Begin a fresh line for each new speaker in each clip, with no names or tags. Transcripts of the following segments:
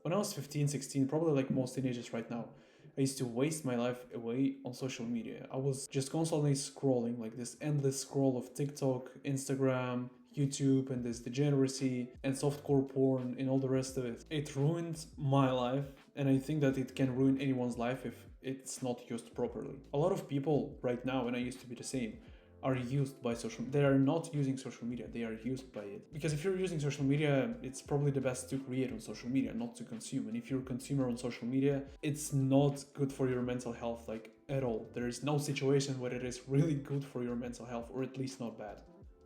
When I was 15, 16, probably like most teenagers right now, I used to waste my life away on social media. I was just constantly scrolling, like this endless scroll of TikTok, Instagram, YouTube, and this degeneracy and softcore porn and all the rest of it. It ruined my life, and I think that it can ruin anyone's life if it's not used properly. A lot of people right now, and I used to be the same, are used by social. They are not using social media, they are used by it. Because if you're using social media, it's probably the best to create on social media, not to consume. And if you're a consumer on social media, it's not good for your mental health, like at all. There is no situation where it is really good for your mental health, or at least not bad.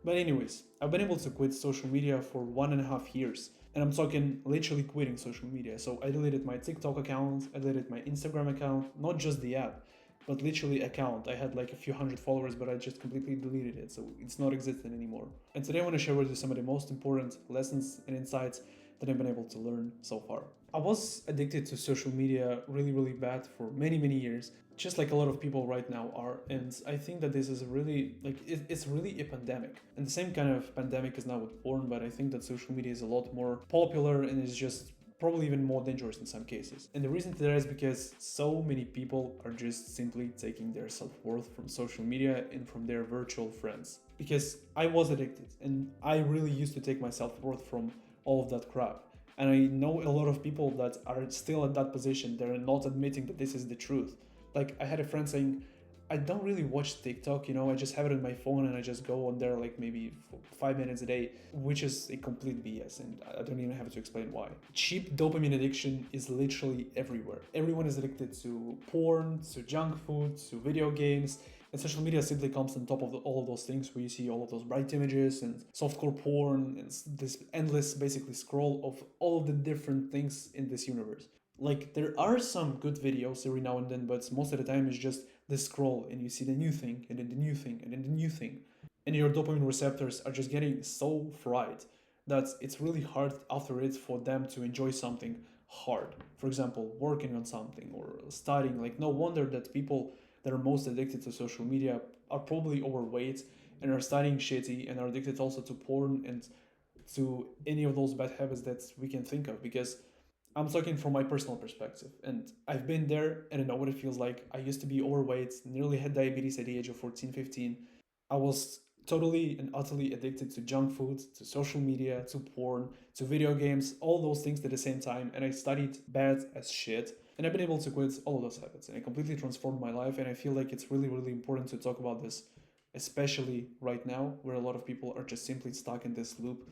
But anyways, I've been able to quit social media for 1.5 years. And I'm talking literally quitting social media. So I deleted my TikTok account, I deleted my Instagram account, not just the app, but literally account. I had like a few hundred followers, but I just completely deleted it, so it's not existent anymore. And today I want to share with you some of the most important lessons and insights that I've been able to learn so far. I was addicted to social media really, really bad for many, many years, just like a lot of people right now are. And I think that this is really, like, it's really a pandemic. And the same kind of pandemic is now with porn, but I think that social media is a lot more popular and is just probably even more dangerous in some cases. And the reason for that is because so many people are just simply taking their self-worth from social media and from their virtual friends. Because I was addicted and I really used to take my self-worth from all of that crap. And I know a lot of people that are still at that position. They're not admitting that this is the truth. Like, I had a friend saying, I don't really watch TikTok, I just have it on my phone and I just go on there like maybe 5 minutes a day, which is a complete BS, and I don't even have to explain why. Cheap dopamine addiction is literally everywhere. Everyone is addicted to porn, to junk food, to video games, and social media simply comes on top of all of those things where you see all of those bright images and softcore porn and this endless basically scroll of all of the different things in this universe. Like, there are some good videos every now and then, but most of the time it's just the scroll and you see the new thing and then the new thing and then the new thing. And your dopamine receptors are just getting so fried that it's really hard after it for them to enjoy something hard. For example, working on something or studying. Like, no wonder that people that are most addicted to social media are probably overweight and are studying shitty and are addicted also to porn and to any of those bad habits that we can think of, because I'm talking from my personal perspective, and I've been there and I know what it feels like. I used to be overweight, nearly had diabetes at the age of 14, 15. I was totally and utterly addicted to junk food, to social media, to porn, to video games, all those things at the same time, and I studied bad as shit. And I've been able to quit all of those habits, and it completely transformed my life. And I feel like it's really, really important to talk about this, especially right now, where a lot of people are just simply stuck in this loop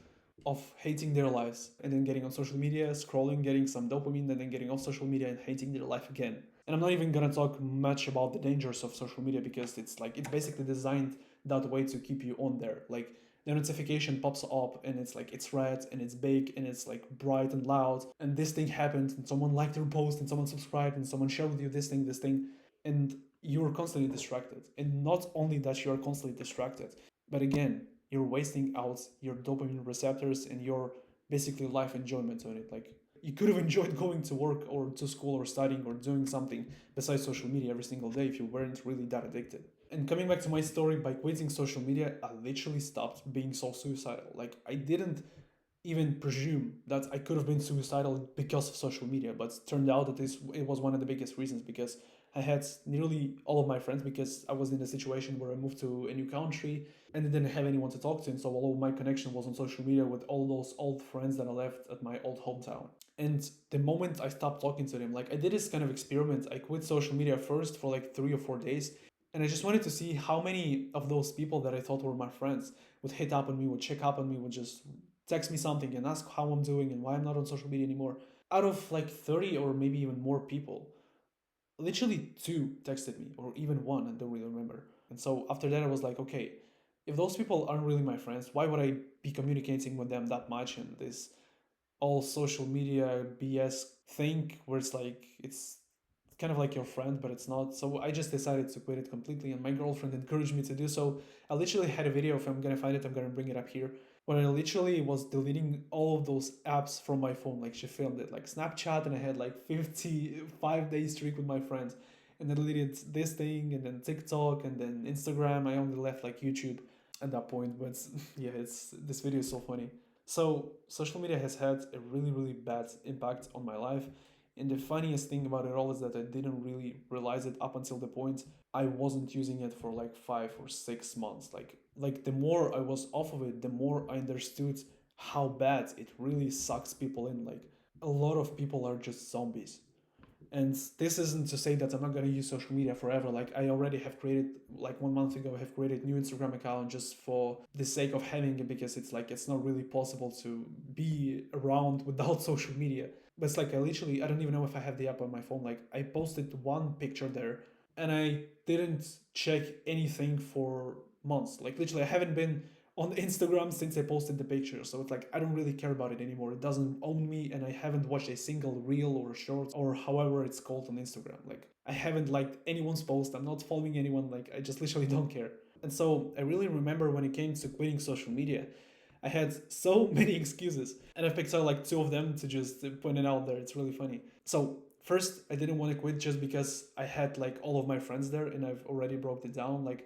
of hating their lives and then getting on social media, scrolling, getting some dopamine, and then getting off social media and hating their life again. And I'm not even gonna talk much about the dangers of social media, because it's basically designed that way to keep you on there. Like, the notification pops up and it's like it's red and it's big and it's like bright and loud, and this thing happened and someone liked your post and someone subscribed and someone shared with you this thing, and you're constantly distracted. And not only that you're constantly distracted, but again, you're wasting out your dopamine receptors and your basically life enjoyment on it. Like, you could have enjoyed going to work or to school or studying or doing something besides social media every single day if you weren't really that addicted. And coming back to my story, by quitting social media, I literally stopped being so suicidal. Like, I didn't even presume that I could have been suicidal because of social media, but it turned out that it was one of the biggest reasons, because I had nearly all of my friends, because I was in a situation where I moved to a new country and I didn't have anyone to talk to, and so all of my connection was on social media with all those old friends that I left at my old hometown. And the moment I stopped talking to them, like, I did this kind of experiment. I quit social media first for like 3 or 4 days, and I just wanted to see how many of those people that I thought were my friends would hit up on me, would check up on me, would just text me something and ask how I'm doing and why I'm not on social media anymore. Out of like 30 or maybe even more people, literally two texted me, or even one, I don't really remember. And so after that, I was like, okay, if those people aren't really my friends, why would I be communicating with them that much in this all social media BS thing where it's like it's kind of like your friend, but it's not. So I just decided to quit it completely, and my girlfriend encouraged me to do so. I literally had a video. If I'm gonna find it, I'm gonna bring it up here. When I literally was deleting all of those apps from my phone, like she filmed it, like Snapchat, and I had like 55 day streak with my friends, and I deleted this thing, and then TikTok, and then Instagram. I only left like YouTube at that point, but yeah, it's this video is so funny. So social media has had a really, really bad impact on my life. And the funniest thing about it all is that I didn't really realize it up until the point I wasn't using it for like 5 or 6 months. Like the more I was off of it, the more I understood how bad it really sucks people in. Like a lot of people are just zombies. And this isn't to say that I'm not going to use social media forever. Like I already have created, like 1 month ago, I have created new Instagram account just for the sake of having it, because it's like it's not really possible to be around without social media. But it's like I don't even know if I have the app on my phone. Like I posted one picture there and I didn't check anything for months. Like literally I haven't been on Instagram since I posted the picture. So it's like I don't really care about it anymore. It doesn't own me, and I haven't watched a single reel or short or however it's called on Instagram. Like I haven't liked anyone's post. I'm not following anyone. Like I just literally don't care. And so I really remember when it came to quitting social media, I had so many excuses, and I've picked out like two of them to just point it out there. It's really funny. So first, I didn't want to quit just because I had like all of my friends there, and I've already broke it down. Like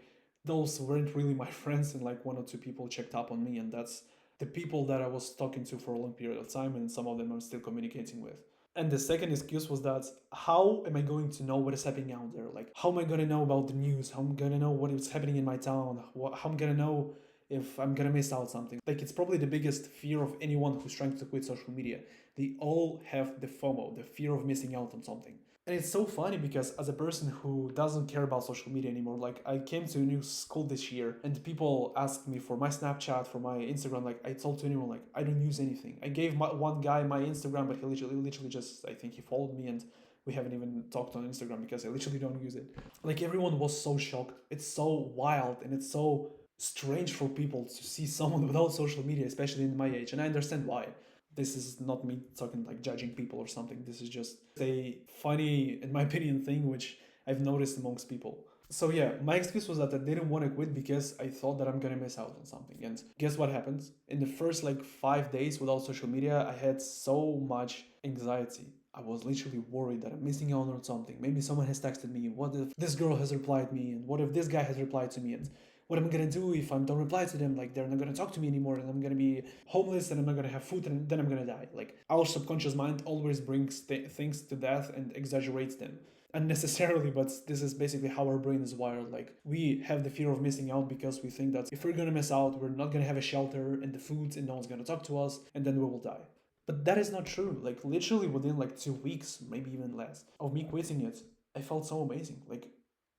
those weren't really my friends, and like one or two people checked up on me, and that's the people that I was talking to for a long period of time, and some of them I'm still communicating with. And the second excuse was that how am I going to know what is happening out there? Like, how am I going to know about the news? How am I going to know what is happening in my town? How am I going to know if I'm going to miss out something? Like, it's probably the biggest fear of anyone who's trying to quit social media. They all have the FOMO, the fear of missing out on something. And it's so funny because as a person who doesn't care about social media anymore, like I came to a new school this year and people asked me for my Snapchat, for my Instagram. Like I told to anyone, like I don't use anything. I gave one guy my Instagram, but he literally just, I think he followed me, and we haven't even talked on Instagram because I literally don't use it. Like everyone was so shocked. It's so wild and it's so strange for people to see someone without social media, especially in my age. And I understand why. This is not me talking like judging people or something. This is just a funny, in my opinion, thing which I've noticed amongst people. So yeah, my excuse was that I didn't want to quit because I thought that I'm gonna miss out on something. And guess what happened? In the first like 5 days without social media, I had so much anxiety. I was literally worried that I'm missing out on something. Maybe someone has texted me. What if this girl has replied me? And what if this guy has replied to me? And what am I gonna do if I don't reply to them? Like they're not gonna talk to me anymore, and I'm gonna be homeless, and I'm not gonna have food, and then I'm gonna die. Like our subconscious mind always brings things to death and exaggerates them unnecessarily, but this is basically how our brain is wired. Like we have the fear of missing out because we think that if we're gonna miss out, we're not gonna have a shelter and the food, and no one's gonna talk to us, and then we will die. But that is not true. Like literally within like 2 weeks, maybe even less, of me quitting it, I felt so amazing. Like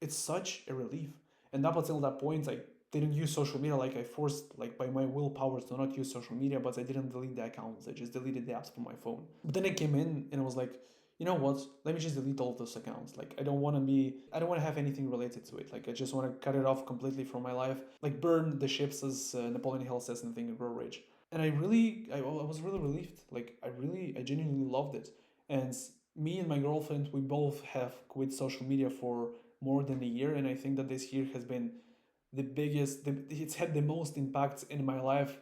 it's such a relief. And up until that point, I didn't use social media. Like I forced, like by my willpower, to not use social media, but I didn't delete the accounts. I just deleted the apps from my phone. But then I came in and I was like, you know what? Let me just delete all of those accounts. Like I don't want to have anything related to it. Like I just want to cut it off completely from my life. Like burn the ships, as Napoleon Hill says in the thing and grow rich. And I was really relieved. Like I genuinely loved it. And me and my girlfriend, we both have quit social media for more than a year, and I think that this year has been it's had the most impact in my life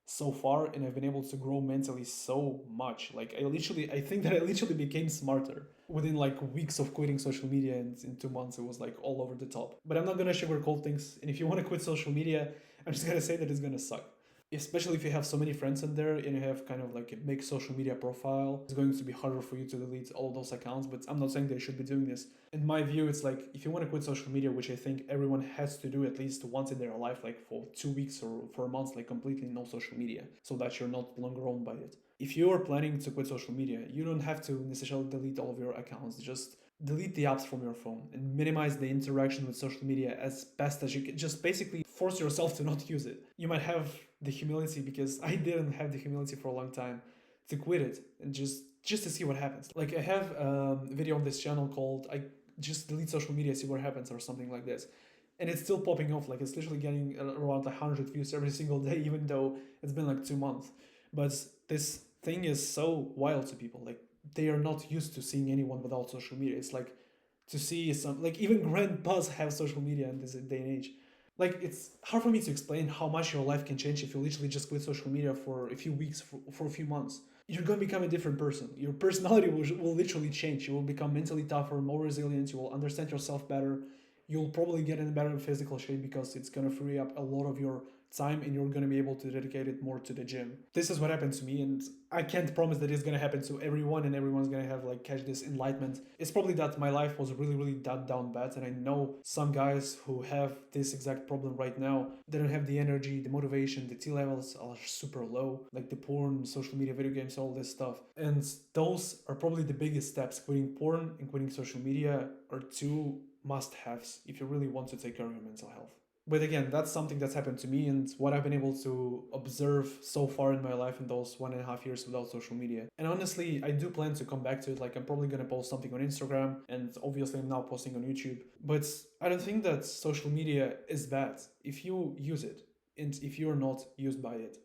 so far, and I've been able to grow mentally so much. Like I think that I literally became smarter within like weeks of quitting social media, and in 2 months it was like all over the top. But I'm not gonna sugarcoat things, and if you want to quit social media, I'm just gonna say that it's gonna suck, especially if you have so many friends in there and you have kind of like a big social media profile. It's going to be harder for you to delete all those accounts, but I'm not saying they should be doing this. In my view, it's like if you want to quit social media, which I think everyone has to do at least once in their life, like for 2 weeks or for a month, like completely no social media, so that you're not longer owned by it. If you are planning to quit social media, you don't have to necessarily delete all of your accounts. Just delete the apps from your phone and minimize the interaction with social media as best as you can. Just basically force yourself to not use it. You might have the humility, because I didn't have the humility for a long time, to quit it and just to see what happens. Like I have a video on this channel called I just delete social media, see what happens, or something like this. And it's still popping off. Like it's literally getting around 100 views every single day, even though it's been like 2 months. But this thing is so wild to people. Like they are not used to seeing anyone without social media. It's like to see some, like even grandpas have social media in this day and age. Like it's hard for me to explain how much your life can change if you literally just quit social media for a few weeks, for a few months. You're going to become a different person. Your personality will literally change. You will become mentally tougher, more resilient. You will understand yourself better. You'll probably get in better physical shape because it's going to free up a lot of your time and you're going to be able to dedicate it more to the gym. This is what happened to me, and I can't promise that it's going to happen to everyone and everyone's going to have like catch this enlightenment. It's probably that my life was really that down bad, and I know some guys who have this exact problem right now. They don't have the energy, the motivation, the T levels are super low, like the porn, social media, video games, all this stuff. And those are probably the biggest steps. Quitting porn and quitting social media are two must-haves if you really want to take care of your mental health. But again, that's something that's happened to me and what I've been able to observe so far in my life in those 1.5 years without social media. And honestly, I do plan to come back to it. Like, I'm probably gonna post something on Instagram, and obviously I'm now posting on YouTube. But I don't think that social media is bad if you use it and if you're not used by it.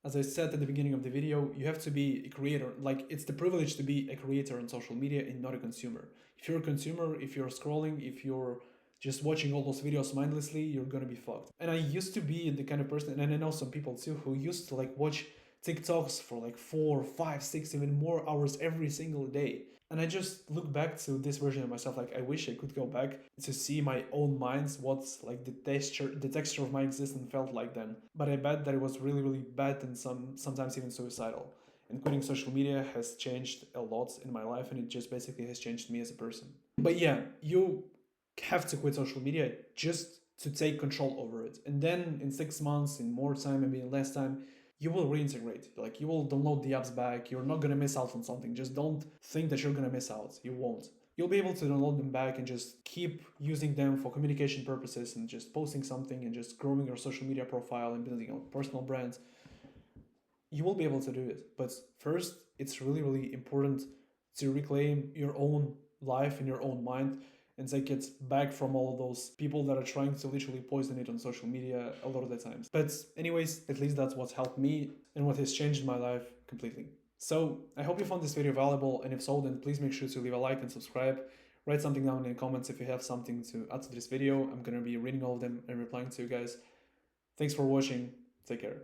As I said at the beginning of the video, you have to be a creator. Like, it's the privilege to be a creator on social media and not a consumer. If you're a consumer, if you're scrolling, if you're just watching all those videos mindlessly, you're gonna be fucked. And I used to be the kind of person, and I know some people too, who used to like watch TikToks for like 4, 5, 6, even more hours every single day. And I just look back to this version of myself, like I wish I could go back to see my own minds, what's like the texture of my existence felt like then. But I bet that it was really bad and sometimes even suicidal. And quitting social media has changed a lot in my life, and it just basically has changed me as a person. But yeah, you have to quit social media just to take control over it. And then in 6 months, in more time, maybe in less time, you will reintegrate. Like, you will download the apps back. You're not gonna miss out on something. Just don't think that you're gonna miss out. You won't. You'll be able to download them back and just keep using them for communication purposes and just posting something and just growing your social media profile and building a personal brand. You will be able to do it. But first, it's really important to reclaim your own life and your own mind and take it back from all those people that are trying to literally poison it on social media a lot of the times. But anyways, at least that's what helped me and what has changed my life completely. So I hope you found this video valuable, and if so, then please make sure to leave a like and subscribe. Write something down in the comments if you have something to add to this video. I'm gonna be reading all of them and replying to you guys. Thanks for watching. Take care.